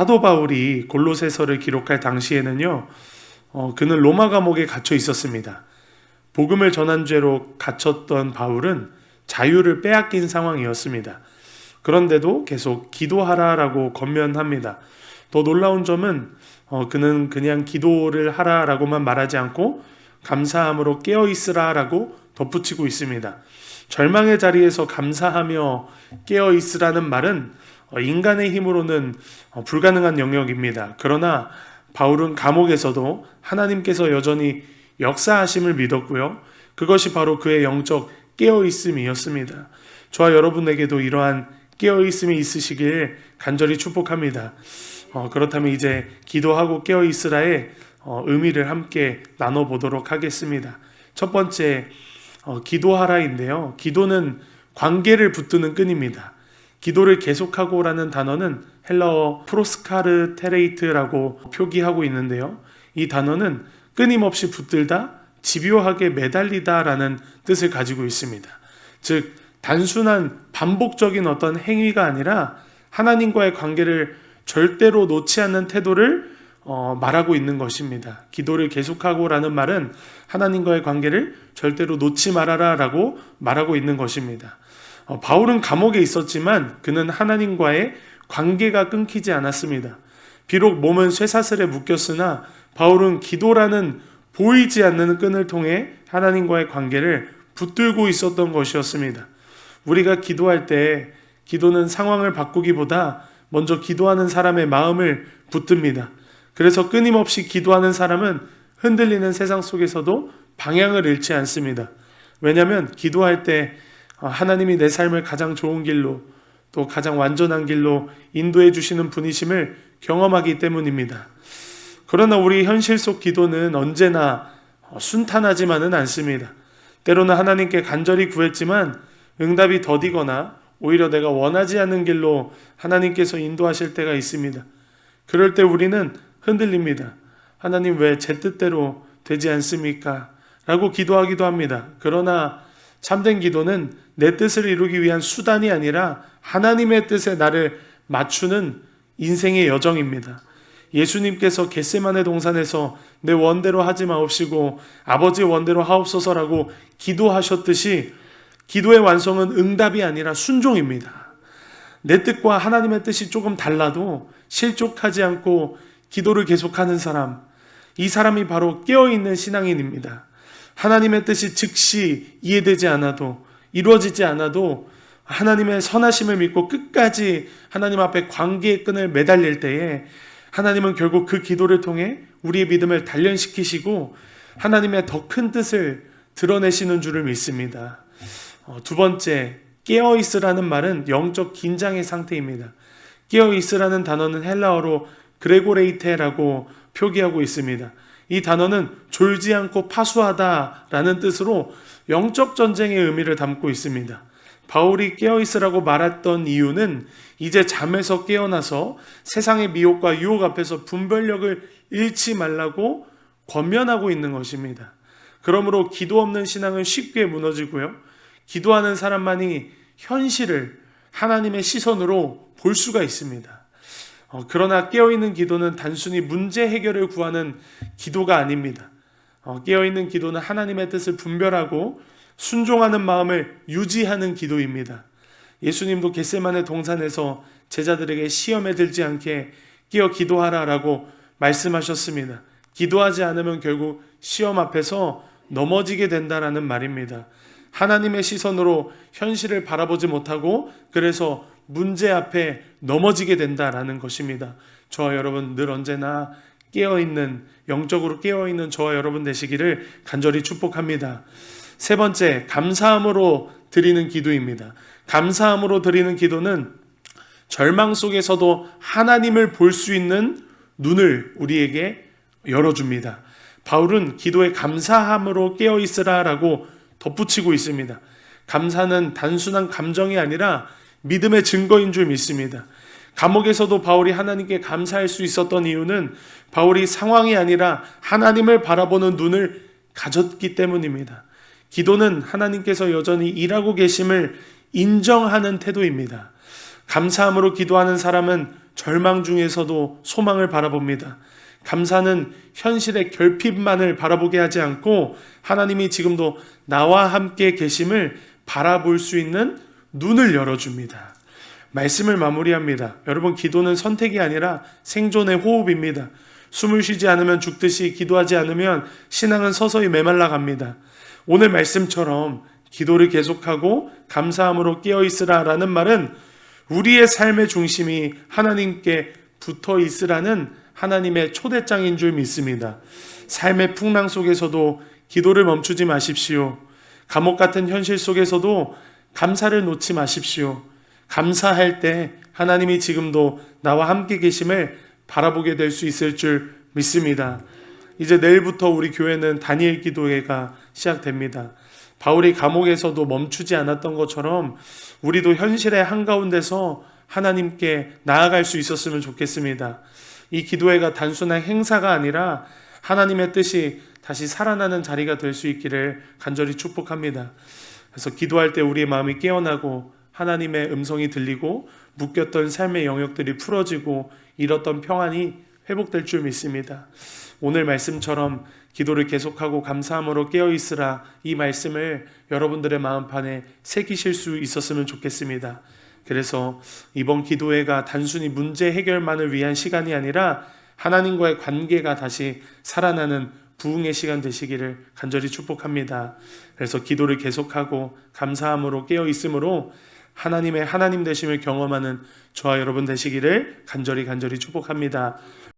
사도 바울이 골로새서를 기록할 당시에는요, 그는 로마 감옥에 갇혀 있었습니다. 복음을 전한 죄로 갇혔던 바울은 자유를 빼앗긴 상황이었습니다. 그런데도 계속 기도하라라고 권면합니다. 더 놀라운 점은 그는 그냥 기도를 하라라고만 말하지 않고 감사함으로 깨어있으라라고 덧붙이고 있습니다. 절망의 자리에서 감사하며 깨어있으라는 말은 인간의 힘으로는 불가능한 영역입니다. 그러나 바울은 감옥에서도 하나님께서 여전히 역사하심을 믿었고요. 그것이 바로 그의 영적 깨어있음이었습니다. 저와 여러분에게도 이러한 깨어있음이 있으시길 간절히 축복합니다. 그렇다면 이제 기도하고 깨어있으라의 의미를 함께 나눠보도록 하겠습니다. 첫 번째, 기도하라인데요. 기도는 관계를 붙드는 끈입니다. 기도를 계속하고라는 단어는 헬라어 프로스카르테레이트라고 표기하고 있는데요. 이 단어는 끊임없이 붙들다, 집요하게 매달리다라는 뜻을 가지고 있습니다. 즉, 단순한 반복적인 어떤 행위가 아니라 하나님과의 관계를 절대로 놓지 않는 태도를 말하고 있는 것입니다. 기도를 계속하고라는 말은 하나님과의 관계를 절대로 놓지 말아라라고 말하고 있는 것입니다. 바울은 감옥에 있었지만 그는 하나님과의 관계가 끊기지 않았습니다. 비록 몸은 쇠사슬에 묶였으나 바울은 기도라는 보이지 않는 끈을 통해 하나님과의 관계를 붙들고 있었던 것이었습니다. 우리가 기도할 때 기도는 상황을 바꾸기보다 먼저 기도하는 사람의 마음을 붙듭니다. 그래서 끊임없이 기도하는 사람은 흔들리는 세상 속에서도 방향을 잃지 않습니다. 왜냐하면 기도할 때 하나님이 내 삶을 가장 좋은 길로 또 가장 완전한 길로 인도해 주시는 분이심을 경험하기 때문입니다. 그러나 우리 현실 속 기도는 언제나 순탄하지만은 않습니다. 때로는 하나님께 간절히 구했지만 응답이 더디거나 오히려 내가 원하지 않는 길로 하나님께서 인도하실 때가 있습니다. 그럴 때 우리는 흔들립니다. 하나님 왜 제 뜻대로 되지 않습니까? 라고 기도하기도 합니다. 그러나 참된 기도는 내 뜻을 이루기 위한 수단이 아니라 하나님의 뜻에 나를 맞추는 인생의 여정입니다. 예수님께서 겟세마네 동산에서 내 원대로 하지 마옵시고 아버지 원대로 하옵소서라고 기도하셨듯이 기도의 완성은 응답이 아니라 순종입니다. 내 뜻과 하나님의 뜻이 조금 달라도 실족하지 않고 기도를 계속하는 사람, 이 사람이 바로 깨어있는 신앙인입니다. 하나님의 뜻이 즉시 이해되지 않아도 이루어지지 않아도 하나님의 선하심을 믿고 끝까지 하나님 앞에 관계의 끈을 매달릴 때에 하나님은 결국 그 기도를 통해 우리의 믿음을 단련시키시고 하나님의 더 큰 뜻을 드러내시는 줄을 믿습니다. 두 번째, 깨어있으라는 말은 영적 긴장의 상태입니다. 깨어있으라는 단어는 헬라어로 그레고레이테라고 표기하고 있습니다. 이 단어는 졸지 않고 파수하다라는 뜻으로 영적 전쟁의 의미를 담고 있습니다. 바울이 깨어있으라고 말했던 이유는 이제 잠에서 깨어나서 세상의 미혹과 유혹 앞에서 분별력을 잃지 말라고 권면하고 있는 것입니다. 그러므로 기도 없는 신앙은 쉽게 무너지고요. 기도하는 사람만이 현실을 하나님의 시선으로 볼 수가 있습니다. 그러나 깨어있는 기도는 단순히 문제 해결을 구하는 기도가 아닙니다. 깨어있는 기도는 하나님의 뜻을 분별하고 순종하는 마음을 유지하는 기도입니다. 예수님도 겟세마네 동산에서 제자들에게 시험에 들지 않게 깨어 기도하라라고 말씀하셨습니다. 기도하지 않으면 결국 시험 앞에서 넘어지게 된다라는 말입니다. 하나님의 시선으로 현실을 바라보지 못하고 그래서 문제 앞에 넘어지게 된다라는 것입니다. 저와 여러분 늘 언제나 깨어있는, 영적으로 깨어있는 저와 여러분 되시기를 간절히 축복합니다. 세 번째, 감사함으로 드리는 기도입니다. 감사함으로 드리는 기도는 절망 속에서도 하나님을 볼 수 있는 눈을 우리에게 열어줍니다. 바울은 기도에 감사함으로 깨어있으라라고 덧붙이고 있습니다. 감사는 단순한 감정이 아니라 믿음의 증거인 줄 믿습니다. 감옥에서도 바울이 하나님께 감사할 수 있었던 이유는 바울이 상황이 아니라 하나님을 바라보는 눈을 가졌기 때문입니다. 기도는 하나님께서 여전히 일하고 계심을 인정하는 태도입니다. 감사함으로 기도하는 사람은 절망 중에서도 소망을 바라봅니다. 감사는 현실의 결핍만을 바라보게 하지 않고 하나님이 지금도 나와 함께 계심을 바라볼 수 있는 눈을 열어줍니다. 말씀을 마무리합니다. 여러분, 기도는 선택이 아니라 생존의 호흡입니다. 숨을 쉬지 않으면 죽듯이 기도하지 않으면 신앙은 서서히 메말라 갑니다. 오늘 말씀처럼 기도를 계속하고 감사함으로 깨어있으라라는 말은 우리의 삶의 중심이 하나님께 붙어 있으라는 하나님의 초대장인 줄 믿습니다. 삶의 풍랑 속에서도 기도를 멈추지 마십시오. 감옥 같은 현실 속에서도 감사를 놓지 마십시오. 감사할 때 하나님이 지금도 나와 함께 계심을 바라보게 될 수 있을 줄 믿습니다. 이제 내일부터 우리 교회는 다니엘 기도회가 시작됩니다. 바울이 감옥에서도 멈추지 않았던 것처럼 우리도 현실의 한가운데서 하나님께 나아갈 수 있었으면 좋겠습니다. 이 기도회가 단순한 행사가 아니라 하나님의 뜻이 다시 살아나는 자리가 될 수 있기를 간절히 축복합니다. 그래서 기도할 때 우리의 마음이 깨어나고 하나님의 음성이 들리고 묶였던 삶의 영역들이 풀어지고 잃었던 평안이 회복될 줄 믿습니다. 오늘 말씀처럼 기도를 계속하고 감사함으로 깨어있으라, 이 말씀을 여러분들의 마음판에 새기실 수 있었으면 좋겠습니다. 그래서 이번 기도회가 단순히 문제 해결만을 위한 시간이 아니라 하나님과의 관계가 다시 살아나는 부흥의 시간 되시기를 간절히 축복합니다. 그래서 기도를 계속하고 감사함으로 깨어있음으로 하나님의 하나님 되심을 경험하는 저와 여러분 되시기를 간절히 축복합니다.